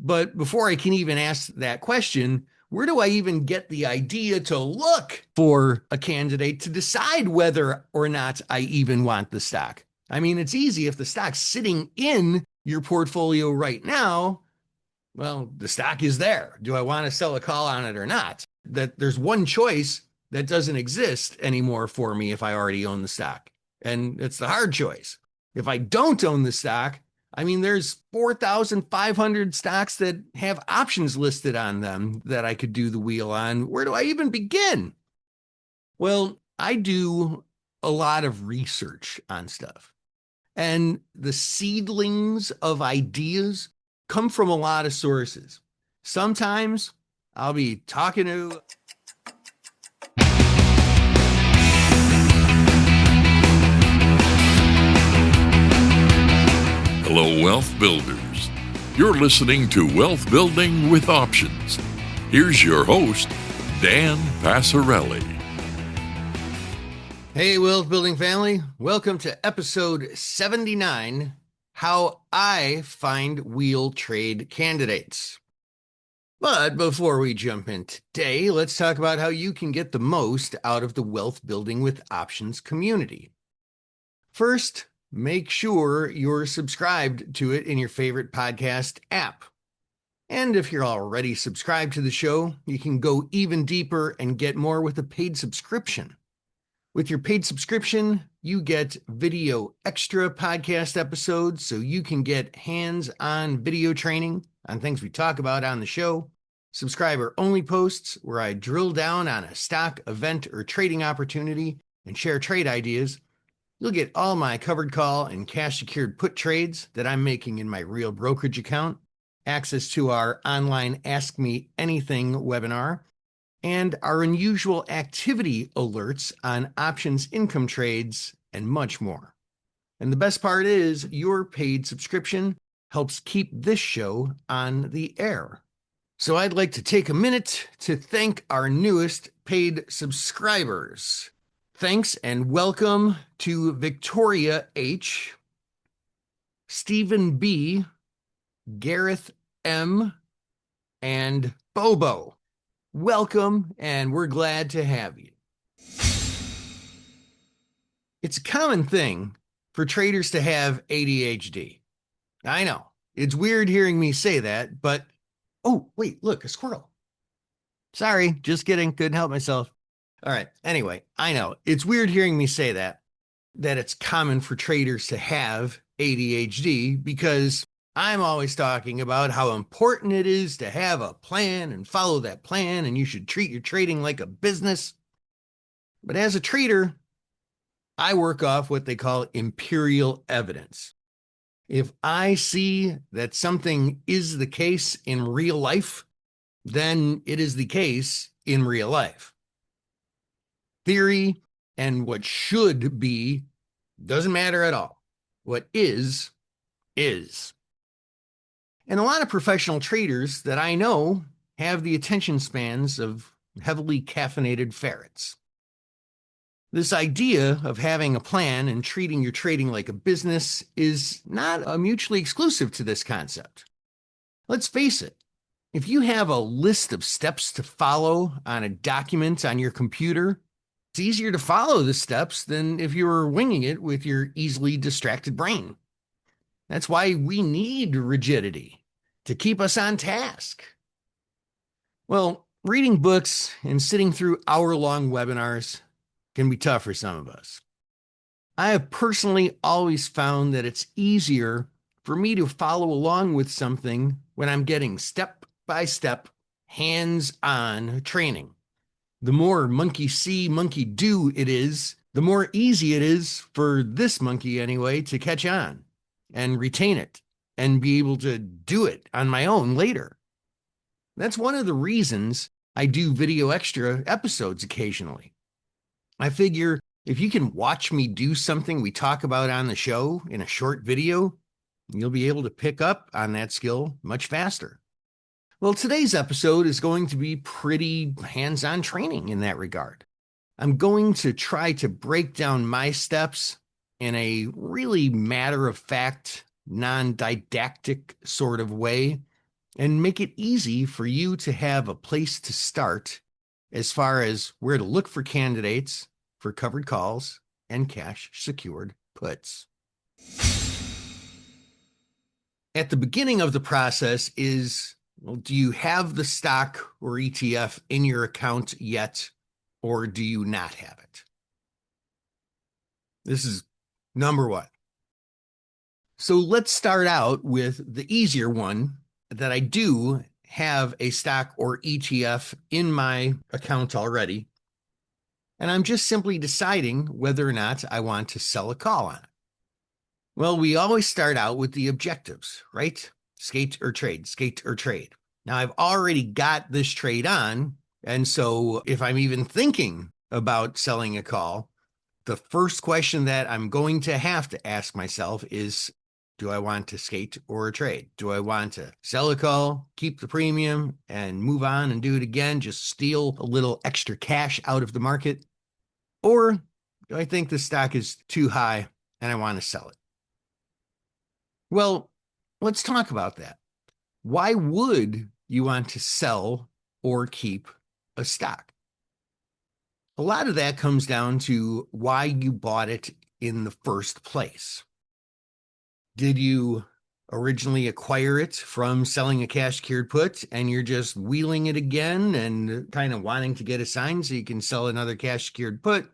But before I can even ask that question, where do I even get the idea to look for a candidate to decide whether or not I even want the stock? I mean, it's easy if the stock's sitting in your portfolio right now. Well, the stock is there. Do I want to sell a call on it or not? That there's one choice that doesn't exist anymore for me if I already own the stock. And it's the hard choice. If I don't own the stock, I mean, there's 4,500 stocks that have options listed on them that I could do the wheel on. Where do I even begin? Well, I do a lot of research on stuff. And the seedlings of ideas come from a lot of sources. Sometimes I'll be talking to Hello, Wealth Builders. You're listening to Wealth Building with Options. Here's your host, Dan Passarelli. Hey, Wealth Building family. Welcome to episode 79, How I Find Wheel Trade Candidates. But before we jump in today, let's talk about how you can get the most out of the Wealth Building with Options community. First, make sure you're subscribed to it in your favorite podcast app. And if you're already subscribed to the show, you can go even deeper and get more with a paid subscription. With your paid subscription, you get video extra podcast episodes so you can get hands-on video training on things we talk about on the show, subscriber-only posts where I drill down on a stock, event, or trading opportunity and share trade ideas. You'll get all my covered call and cash secured put trades that I'm making in my real brokerage account, access to our online Ask Me Anything webinar, and our unusual activity alerts on options income trades and much more. And the best part is your paid subscription helps keep this show on the air. So I'd like to take a minute to thank our newest paid subscribers. Thanks and welcome to Victoria H., Stephen B., Gareth M., and Bobo. Welcome, and we're glad to have you. It's a common thing for traders to have ADHD. I know, it's weird hearing me say that, but oh, wait, look, a squirrel. Sorry, just kidding, couldn't help myself. All right. Anyway, I know it's weird hearing me say that it's common for traders to have ADHD because I'm always talking about how important it is to have a plan and follow that plan, and you should treat your trading like a business. But as a trader, I work off what they call imperial evidence. If I see that something is the case in real life, then it is the case in real life. Theory and what should be doesn't matter at all. What is, is. And a lot of professional traders that I know have the attention spans of heavily caffeinated ferrets. This idea of having a plan and treating your trading like a business is not mutually exclusive to this concept. Let's face it, if you have a list of steps to follow on a document on your computer, it's easier to follow the steps than if you were winging it with your easily distracted brain. That's why we need rigidity to keep us on task. Well, reading books and sitting through hour-long webinars can be tough for some of us. I have personally always found that it's easier for me to follow along with something when I'm getting step-by-step, hands-on training. The more monkey see, monkey do it is, the more easy it is for this monkey anyway to catch on and retain it and be able to do it on my own later. That's one of the reasons I do video extra episodes occasionally. I figure if you can watch me do something we talk about on the show in a short video, you'll be able to pick up on that skill much faster. Well, today's episode is going to be pretty hands-on training in that regard. I'm going to try to break down my steps in a really matter-of-fact, non-didactic sort of way and make it easy for you to have a place to start as far as where to look for candidates for covered calls and cash secured puts. At the beginning of the process is, well, do you have the stock or ETF in your account yet, or do you not have it? This is number one. So let's start out with the easier one, that I do have a stock or ETF in my account already, and I'm just simply deciding whether or not I want to sell a call on it. Well, we always start out with the objectives, right? Skate or trade, skate or trade. Now, I've already got this trade on, and so if I'm even thinking about selling a call, the first question that I'm going to have to ask myself is, do I want to skate or trade? Do I want to sell a call, keep the premium, and move on and do it again, just steal a little extra cash out of the market? Or do I think the stock is too high and I want to sell it? Well, let's talk about that. Why would you want to sell or keep a stock? A lot of that comes down to why you bought it in the first place. Did you originally acquire it from selling a cash secured put and you're just wheeling it again and kind of wanting to get assigned so you can sell another cash secured put?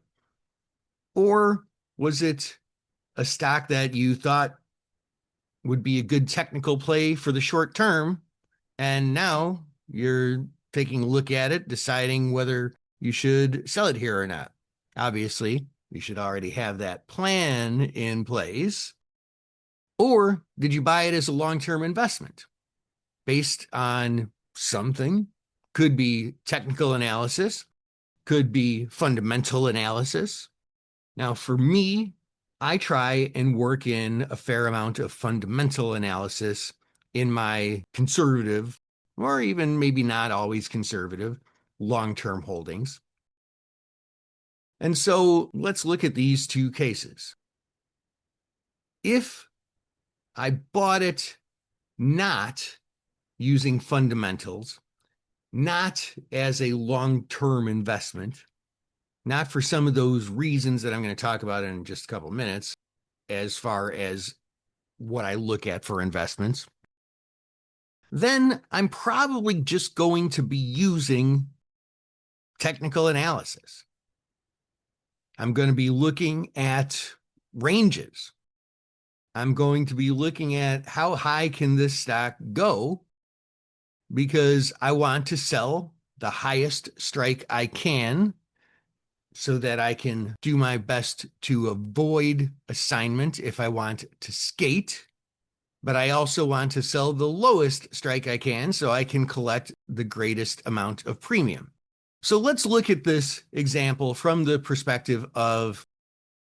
Or was it a stock that you thought would be a good technical play for the short term, and now you're taking a look at it, deciding whether you should sell it here or not? Obviously, you should already have that plan in place. Or did you buy it as a long-term investment based on something? Could be technical analysis, could be fundamental analysis. Now, for me, I try and work in a fair amount of fundamental analysis in my conservative, or even maybe not always conservative, long-term holdings. And so let's look at these two cases. If I bought it not using fundamentals, not as a long-term investment, not for some of those reasons that I'm going to talk about in just a couple of minutes, as far as what I look at for investments, then I'm probably just going to be using technical analysis. I'm going to be looking at ranges. I'm going to be looking at how high can this stock go, because I want to sell the highest strike I can so that I can do my best to avoid assignment if I want to skate. But I also want to sell the lowest strike I can so I can collect the greatest amount of premium. So let's look at this example from the perspective of,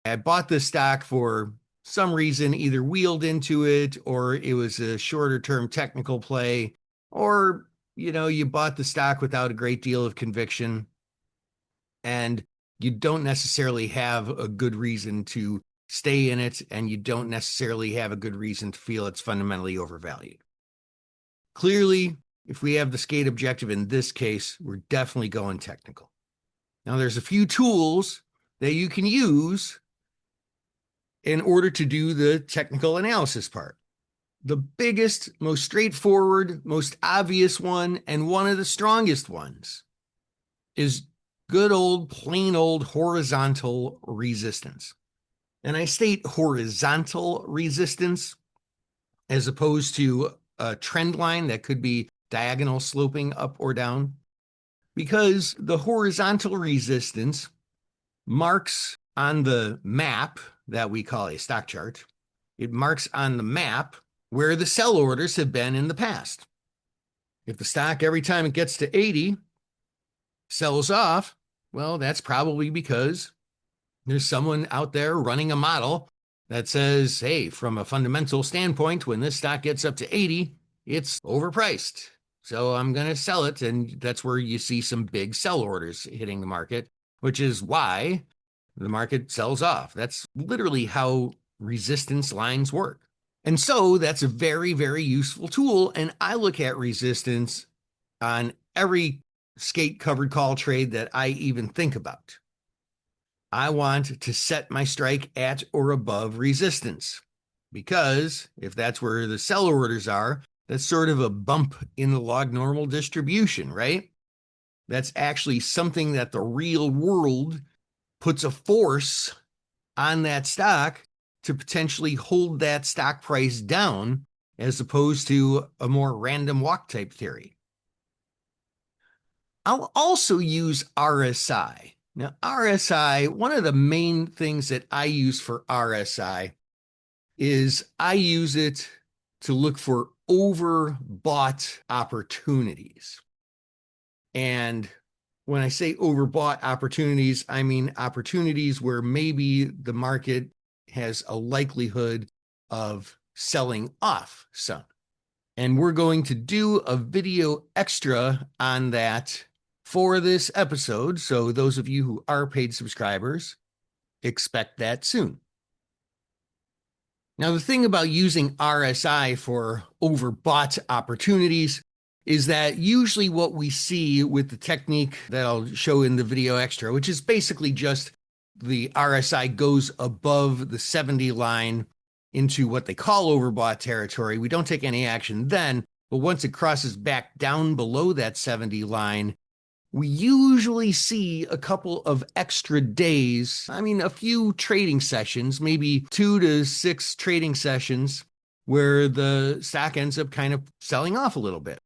I bought this stock for some reason, either wheeled into it, or it was a shorter term technical play, or, you bought the stock without a great deal of conviction, and you don't necessarily have a good reason to stay in it, and you don't necessarily have a good reason to feel it's fundamentally overvalued. Clearly, if we have the skate objective in this case, we're definitely going technical. Now, there's a few tools that you can use in order to do the technical analysis part. The biggest, most straightforward, most obvious one, and one of the strongest ones is good old, plain old horizontal resistance. And I state horizontal resistance as opposed to a trend line that could be diagonal sloping up or down, because the horizontal resistance marks on the map that we call a stock chart. It marks on the map where the sell orders have been in the past. If the stock, every time it gets to 80, sells off, well, that's probably because there's someone out there running a model that says, hey, from a fundamental standpoint, when this stock gets up to 80, it's overpriced. So I'm going to sell it. And that's where you see some big sell orders hitting the market, which is why the market sells off. That's literally how resistance lines work. And so that's a very, very useful tool. And I look at resistance on every skate covered call trade that I even think about. I want to set my strike at or above resistance because if that's where the sell orders are, that's sort of a bump in the log normal distribution, right? That's actually something that the real world puts a force on that stock to potentially hold that stock price down as opposed to a more random walk type theory. I'll also use RSI. Now, RSI, one of the main things that I use for RSI is I use it to look for overbought opportunities. And when I say overbought opportunities, I mean opportunities where maybe the market has a likelihood of selling off some. And we're going to do a video extra on that for this episode. So those of you who are paid subscribers, expect that soon. Now, the thing about using RSI for overbought opportunities is that usually what we see with the technique that I'll show in the video extra, which is basically just the RSI goes above the 70 line into what they call overbought territory. We don't take any action then, but once it crosses back down below that 70 line, we usually see a couple of extra days. I mean, a few trading sessions, maybe 2 to 6 trading sessions where the stock ends up kind of selling off a little bit.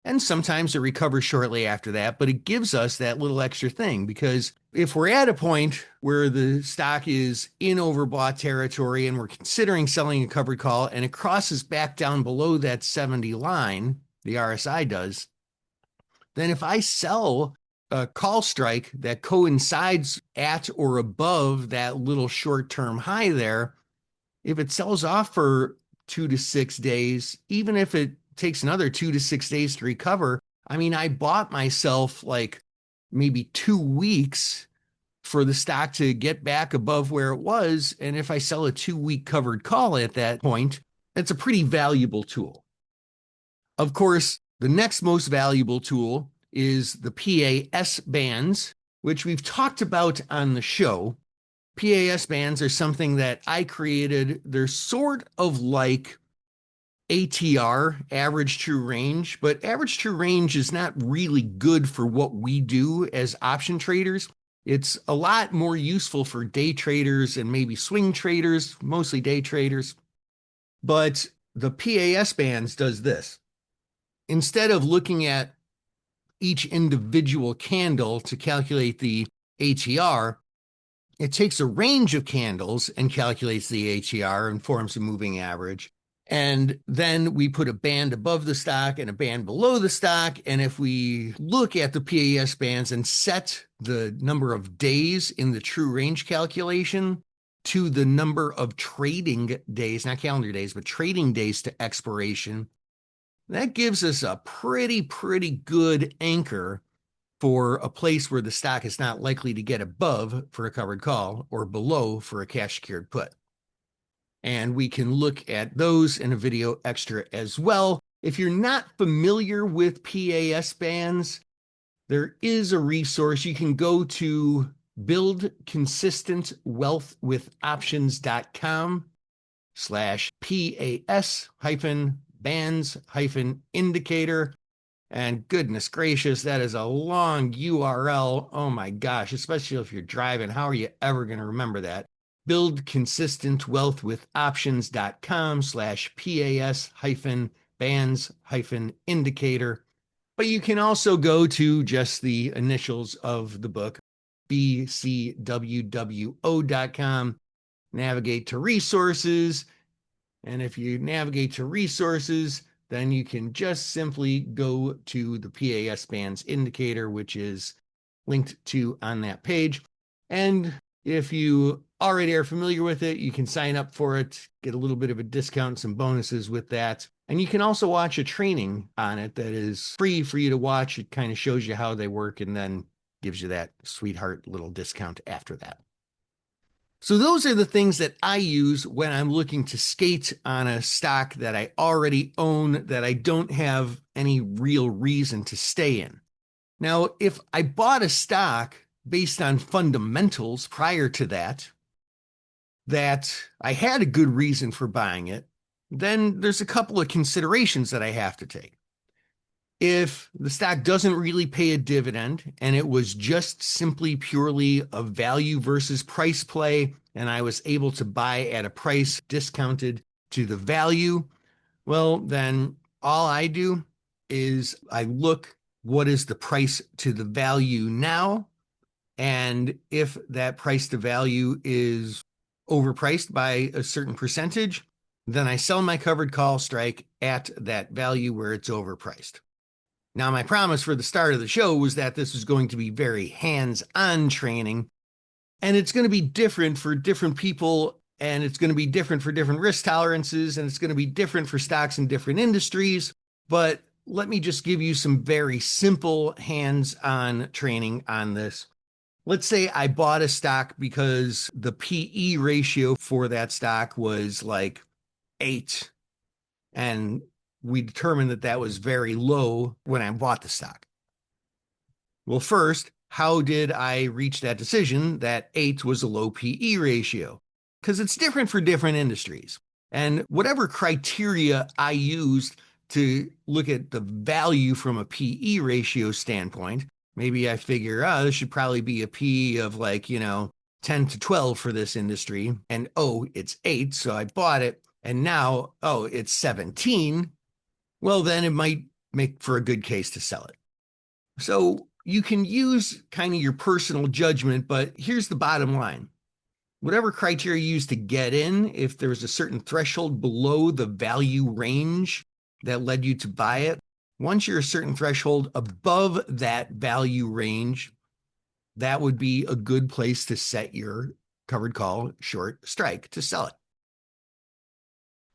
And sometimes it recovers shortly after that, but it gives us that little extra thing because if we're at a point where the stock is in overbought territory and we're considering selling a covered call and it crosses back down below that 70 line, the RSI does, then if I sell a call strike that coincides at or above that little short-term high there, if it sells off for 2 to 6 days, even if it takes another 2 to 6 days to recover, I mean, I bought myself like maybe 2 weeks for the stock to get back above where it was. And if I sell a 2-week covered call at that point, it's a pretty valuable tool. Of course, the next most valuable tool is the PAS bands, which we've talked about on the show. PAS bands are something that I created. They're sort of like ATR, average true range, but average true range is not really good for what we do as option traders. It's a lot more useful for day traders and maybe swing traders, mostly day traders. But the PAS bands does this. Instead of looking at each individual candle to calculate the ATR, it takes a range of candles and calculates the ATR and forms a moving average. And then we put a band above the stock and a band below the stock. And if we look at the PAS bands and set the number of days in the true range calculation to the number of trading days, not calendar days, but trading days to expiration, that gives us a pretty good anchor for a place where the stock is not likely to get above for a covered call or below for a cash secured put. And we can look at those in a video extra as well. If you're not familiar with PAS bands, there is a resource. You can go to buildconsistentwealthwithoptions.com/PAS-bands-indicator. And goodness gracious, that is a long URL. Oh my gosh, especially if you're driving. How are you ever going to remember that? buildconsistentwealthwithoptions.com/PAS-bands-indicator. But you can also go to just the initials of the book, bcwwo.com, navigate to resources. And if you navigate to resources, then you can just simply go to the PAS bands indicator, which is linked to on that page. And if you already are familiar with it, you can sign up for it, get a little bit of a discount, some bonuses with that. And you can also watch a training on it that is free for you to watch. It kind of shows you how they work and then gives you that sweetheart little discount after that. So those are the things that I use when I'm looking to skate on a stock that I already own that I don't have any real reason to stay in. Now, if I bought a stock based on fundamentals prior to that I had a good reason for buying it, then there's a couple of considerations that I have to take. If the stock doesn't really pay a dividend and it was just simply purely a value versus price play, and I was able to buy at a price discounted to the value, well, then all I do is I look what is the price to the value now. And if that price to value is overpriced by a certain percentage, then I sell my covered call strike at that value where it's overpriced. Now, my promise for the start of the show was that this was going to be very hands-on training, and it's going to be different for different people, and it's going to be different for different risk tolerances, and it's going to be different for stocks in different industries. But let me just give you some very simple hands-on training on this. Let's say I bought a stock because the PE ratio for that stock was like 8, and we determined that that was very low when I bought the stock. Well, first, how did I reach that decision that 8 was a low PE ratio? Because it's different for different industries. And whatever criteria I used to look at the value from a PE ratio standpoint, maybe I figure, oh, this should probably be a PE of 10 to 12 for this industry. And it's 8, so I bought it. And now, it's 17. Well, then it might make for a good case to sell it. So you can use kind of your personal judgment, but here's the bottom line. Whatever criteria you use to get in, if there's a certain threshold below the value range that led you to buy it, once you're a certain threshold above that value range, that would be a good place to set your covered call short strike to sell it.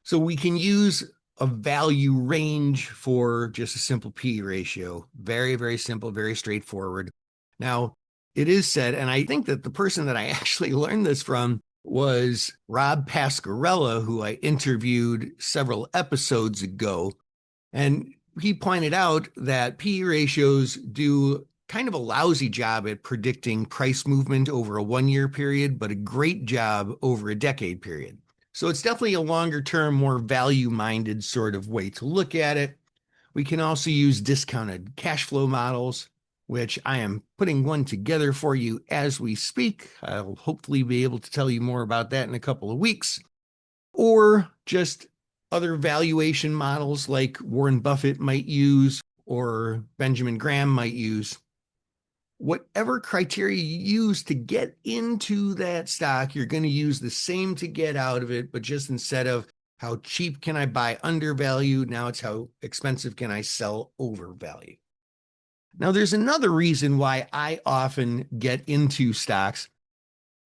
So we can use a value range for just a simple P ratio. Very, very simple, very straightforward. Now, it is said, and I think that the person that I actually learned this from was Rob Pascarella, who I interviewed several episodes ago. And he pointed out that P ratios do kind of a lousy job at predicting price movement over a 1-year period, but a great job over a decade period. So it's definitely a longer term, more value minded sort of way to look at it. We can also use discounted cash flow models, which I am putting one together for you as we speak. I'll hopefully be able to tell you more about that in a couple of weeks. Or just other valuation models like Warren Buffett might use or Benjamin Graham might use. Whatever criteria you use to get into that stock, you're going to use the same to get out of it, but just instead of how cheap can I buy undervalued, now it's how expensive can I sell overvalued. Now, there's another reason why I often get into stocks,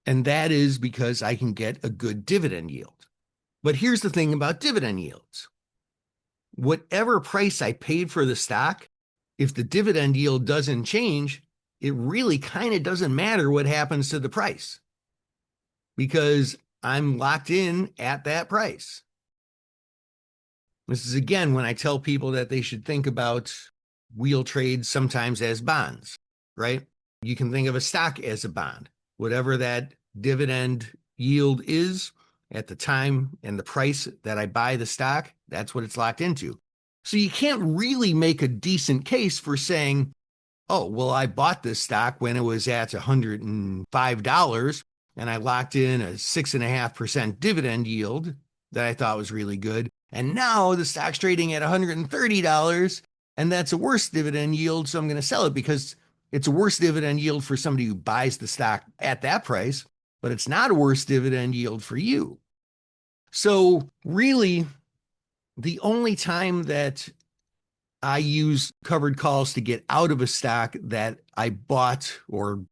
and that is because I can get a good dividend yield. But here's the thing about dividend yields. Whatever price I paid for the stock, if the dividend yield doesn't change, it really kind of doesn't matter what happens to the price because I'm locked in at that price. This is again when I tell people that they should think about wheel trades sometimes as bonds, right? You can think of a stock as a bond. Whatever that dividend yield is at the time and the price that I buy the stock, that's what it's locked into. So you can't really make a decent case for saying, oh, well, I bought this stock when it was at $105 and I locked in a 6.5% dividend yield that I thought was really good. And now the stock's trading at $130 and that's a worse dividend yield. So I'm going to sell it because it's a worse dividend yield for somebody who buys the stock at that price, but it's not a worse dividend yield for you. So really, the only time that I use covered calls to get out of a stock that I bought or,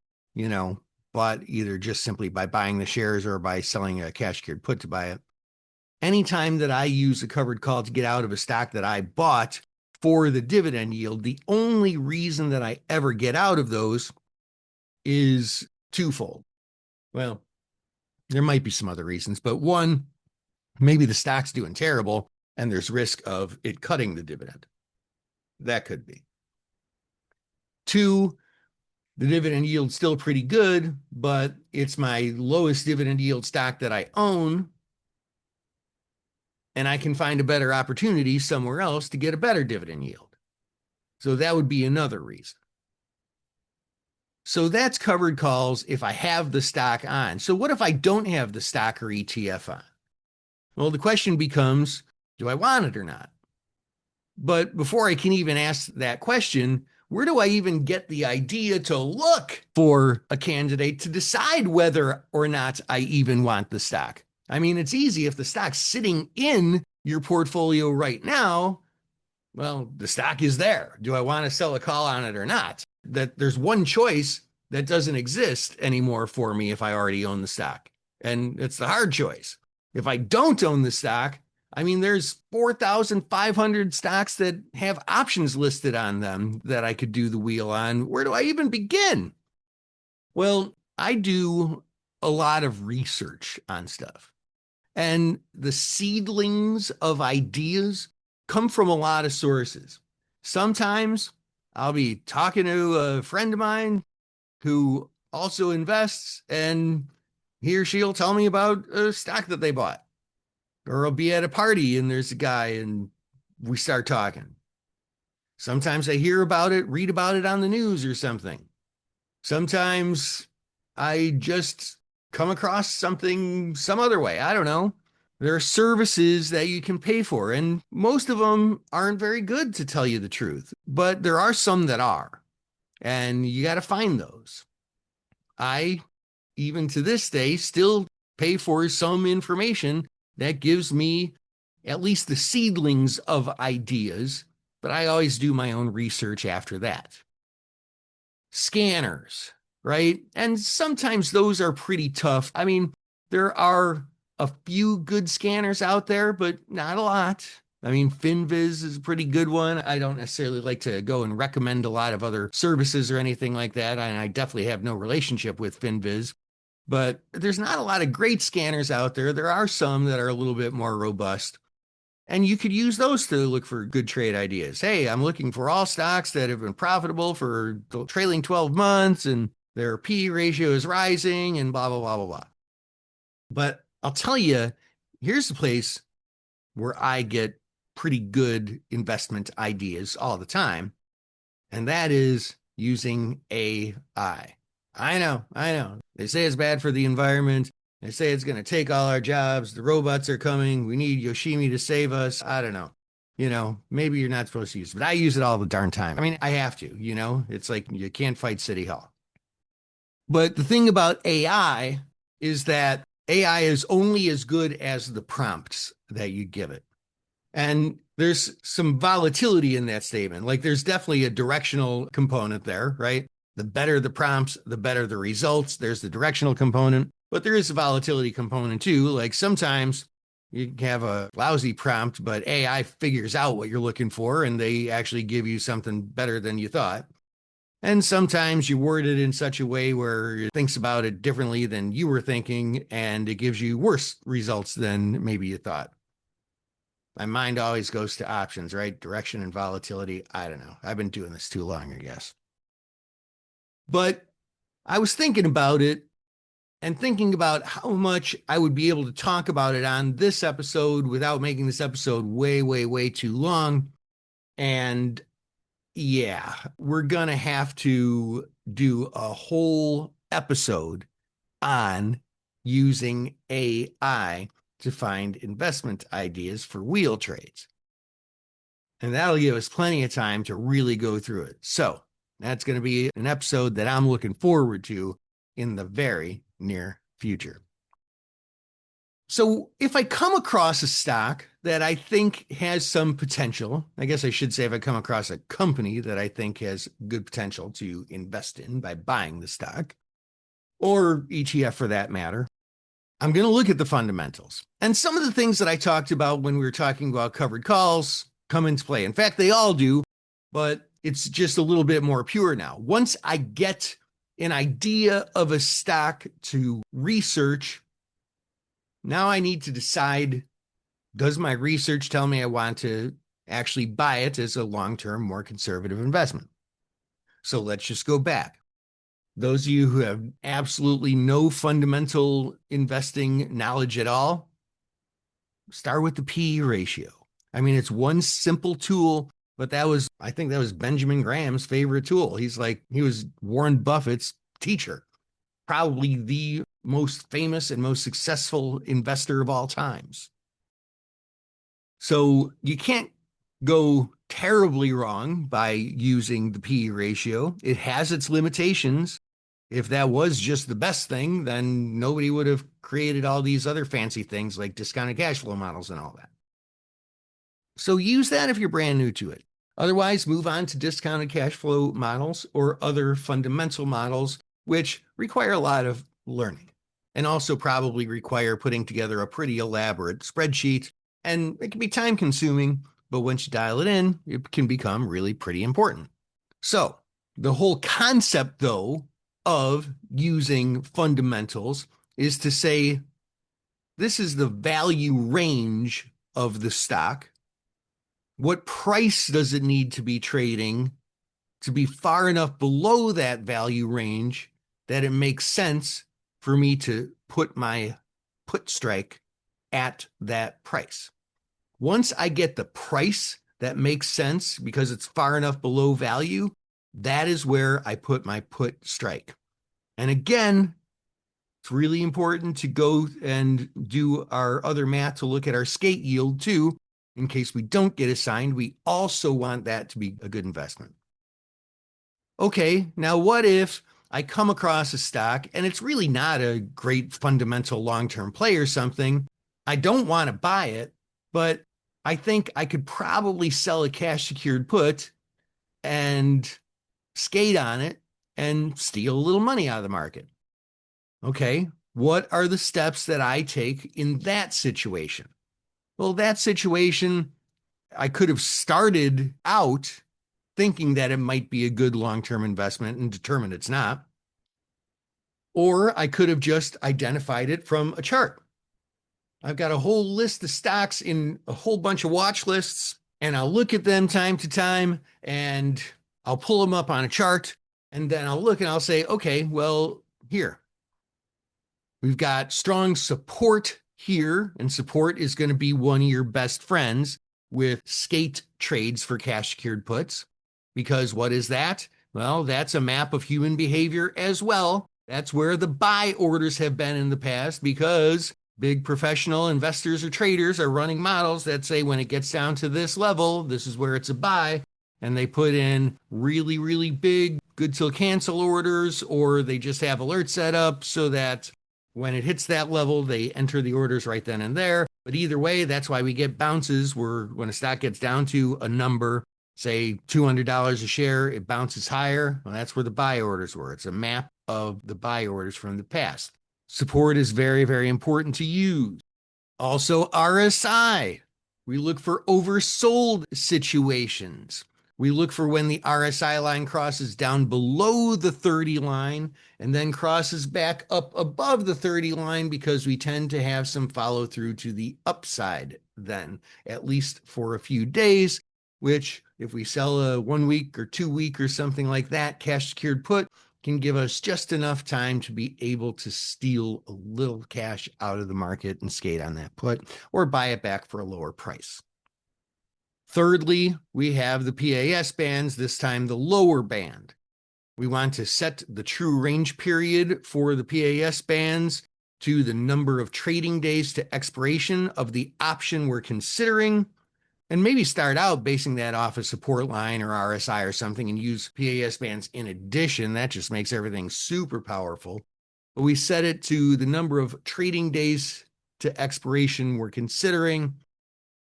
bought either just simply by buying the shares or by selling a cash secured put to buy it. Anytime that I use a covered call to get out of a stock that I bought for the dividend yield, the only reason that I ever get out of those is twofold. Well, There might be some other reasons, but one, maybe the stock's doing terrible and there's risk of it cutting the dividend. That could be. Two, the dividend yield's still pretty good, but it's my lowest dividend yield stock that I own, and I can find a better opportunity somewhere else to get a better dividend yield. So that would be another reason. So that's covered calls if I have the stock on. So what if I don't have the stock or ETF on? Well, the question becomes, do I want it or not? But before I can even ask that question, where do I even get the idea to look for a candidate to decide whether or not I even want the stock? I mean, it's easy if the stock's sitting in your portfolio right now. Well, the stock is there. Do I want to sell a call on it or not? That there's one choice that doesn't exist anymore for me if I already own the stock. And it's the hard choice. If I don't own the stock, I mean, there's 4,500 stocks that have options listed on them that I could do the wheel on. Where do I even begin? Well, I do a lot of research on stuff. And the seedlings of ideas come from a lot of sources. Sometimes I'll be talking to a friend of mine who also invests, and he or she'll tell me about a stock that they bought. Or I'll be at a party and there's a guy and we start talking. Sometimes I hear about it, read about it on the news or something. Sometimes I just come across something some other way. I don't know. There are services that you can pay for, and most of them aren't very good, to tell you the truth, but there are some that are, and you got to find those. I, even to this day, still pay for some information that gives me at least the seedlings of ideas, but I always do my own research after that. Scanners, right? And sometimes those are pretty tough. I mean, there are a few good scanners out there, but not a lot. I mean, FinViz is a pretty good one. I don't necessarily like to go and recommend a lot of other services or anything like that. And I definitely have no relationship with FinViz, but there's not a lot of great scanners out there. There are some that are a little bit more robust, and you could use those to look for good trade ideas. Hey, I'm looking for all stocks that have been profitable for the trailing 12 months and their P ratio is rising and blah, blah, blah, blah, blah. But I'll tell you, here's the place where I get pretty good investment ideas all the time, and that is using AI. I know. They say it's bad for the environment. They say it's going to take all our jobs. The robots are coming. We need Yoshimi to save us. I don't know. Maybe you're not supposed to use it, but I use it all the darn time. I mean, I have to, it's like you can't fight City Hall. But the thing about AI is that AI is only as good as the prompts that you give it. And there's some volatility in that statement. Like there's definitely a directional component there, right? The better the prompts, the better the results. There's the directional component, but there is a volatility component too. Like sometimes you have a lousy prompt, but AI figures out what you're looking for and they actually give you something better than you thought. And sometimes you word it in such a way where it thinks about it differently than you were thinking, and it gives you worse results than maybe you thought. My mind always goes to options, right? Direction and volatility. I don't know. I've been doing this too long, I guess. But I was thinking about it and thinking about how much I would be able to talk about it on this episode without making this episode way, way, way too long. And yeah, we're going to have to do a whole episode on using AI to find investment ideas for wheel trades. And that'll give us plenty of time to really go through it. So that's going to be an episode that I'm looking forward to in the very near future. So if I come across a stock that I think has some potential, I guess I should say if I come across a company that I think has good potential to invest in by buying the stock, or ETF for that matter, I'm going to look at the fundamentals. And some of the things that I talked about when we were talking about covered calls come into play. In fact, they all do, but it's just a little bit more pure now. Once I get an idea of a stock to research, now I need to decide, does my research tell me I want to actually buy it as a long-term, more conservative investment? So let's just go back. Those of you who have absolutely no fundamental investing knowledge at all, start with the PE ratio. I mean, it's one simple tool, but I think that was Benjamin Graham's favorite tool. He was Warren Buffett's teacher, probably the most famous and most successful investor of all times. So you can't go terribly wrong by using the PE ratio. It has its limitations. If that was just the best thing, then nobody would have created all these other fancy things like discounted cash flow models and all that. So use that if you're brand new to it. Otherwise, move on to discounted cash flow models or other fundamental models, which require a lot of learning and also probably require putting together a pretty elaborate spreadsheet. And it can be time consuming, but once you dial it in, it can become really pretty important. So the whole concept, though, of using fundamentals is to say, this is the value range of the stock. What price does it need to be trading to be far enough below that value range that it makes sense for me to put my put strike at that price? Once I get the price that makes sense because it's far enough below value, that is where I put my put strike. And again, it's really important to go and do our other math to look at our skate yield too, in case we don't get assigned. We also want that to be a good investment. Okay, now what if I come across a stock and it's really not a great fundamental long-term play or something? I don't want to buy it, but I think I could probably sell a cash secured put and skate on it and steal a little money out of the market. Okay, what are the steps that I take in that situation? Well, that situation, I could have started out thinking that it might be a good long-term investment and determined it's not. Or I could have just identified it from a chart. I've got a whole list of stocks in a whole bunch of watch lists, and I'll look at them time to time and I'll pull them up on a chart, and then I'll look and I'll say, okay, well, here, we've got strong support here, and support is going to be one of your best friends with skate trades for cash secured puts. Because what is that? Well, that's a map of human behavior as well. That's where the buy orders have been in the past, because big professional investors or traders are running models that say when it gets down to this level, this is where it's a buy. And they put in really, really big good till cancel orders, or they just have alerts set up so that when it hits that level, they enter the orders right then and there. But either way, that's why we get bounces where when a stock gets down to a number, say $200 a share, it bounces higher. Well, that's where the buy orders were. It's a map of the buy orders from the past. Support is very, very important to use. Also, RSI. We look for oversold situations. We look for when the RSI line crosses down below the 30 line and then crosses back up above the 30 line, because we tend to have some follow through to the upside then, at least for a few days, which if we sell a 1 week or 2 week or something like that, cash secured put can give us just enough time to be able to steal a little cash out of the market and skate on that put or buy it back for a lower price. Thirdly, we have the PAS bands, this time the lower band. We want to set the true range period for the PAS bands to the number of trading days to expiration of the option we're considering, and maybe start out basing that off a support line or RSI or something and use PAS bands in addition. That just makes everything super powerful. But we set it to the number of trading days to expiration we're considering,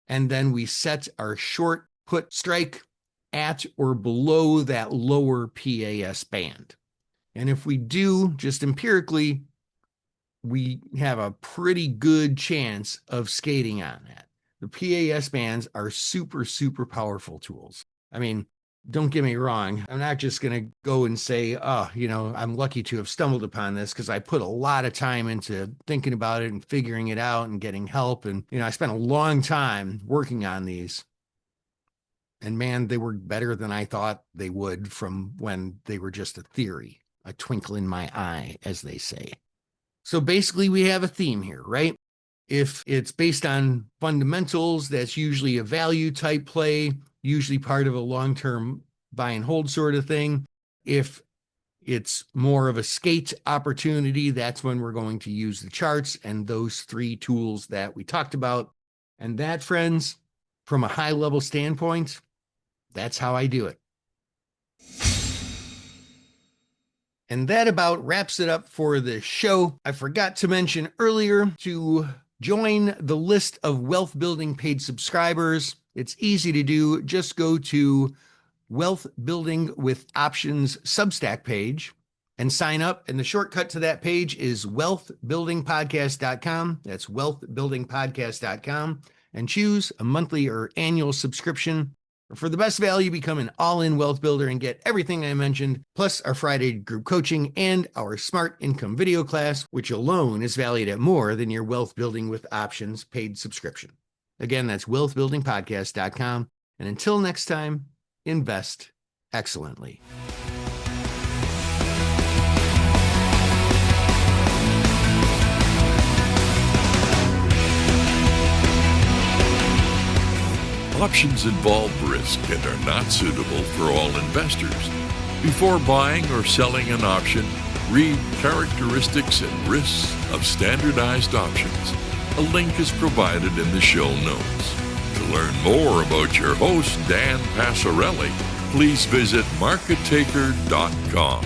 and then we set our short put strike at or below that lower PAS band. And if we do, just empirically, we have a pretty good chance of skating on that. The PAS bands are super, super powerful tools. I mean, Don't get me wrong. I'm not just going to go and say, oh, I'm lucky to have stumbled upon this, because I put a lot of time into thinking about it and figuring it out and getting help. And, I spent a long time working on these. And man, they were better than I thought they would from when they were just a theory, a twinkle in my eye, as they say. So basically, we have a theme here, right? If it's based on fundamentals, that's usually a value type play, usually part of a long-term buy and hold sort of thing. If it's more of a skate opportunity, that's when we're going to use the charts and those three tools that we talked about. And that, friends, from a high level standpoint, that's how I do it. And that about wraps it up for the show. I forgot to mention earlier to join the list of Wealth Building paid subscribers. It's easy to do. Just go to Wealth Building with Options Substack page and sign up. And the shortcut to that page is wealthbuildingpodcast.com. That's wealthbuildingpodcast.com. And choose a monthly or annual subscription. For the best value, become an all-in wealth builder and get everything I mentioned, plus our Friday group coaching and our Smart Income video class, which alone is valued at more than your Wealth Building with Options paid subscription. Again, that's wealthbuildingpodcast.com. And until next time, invest excellently. Options involve risk and are not suitable for all investors. Before buying or selling an option, read Characteristics and Risks of Standardized Options. A link is provided in the show notes. To learn more about your host, Dan Passarelli, please visit markettaker.com.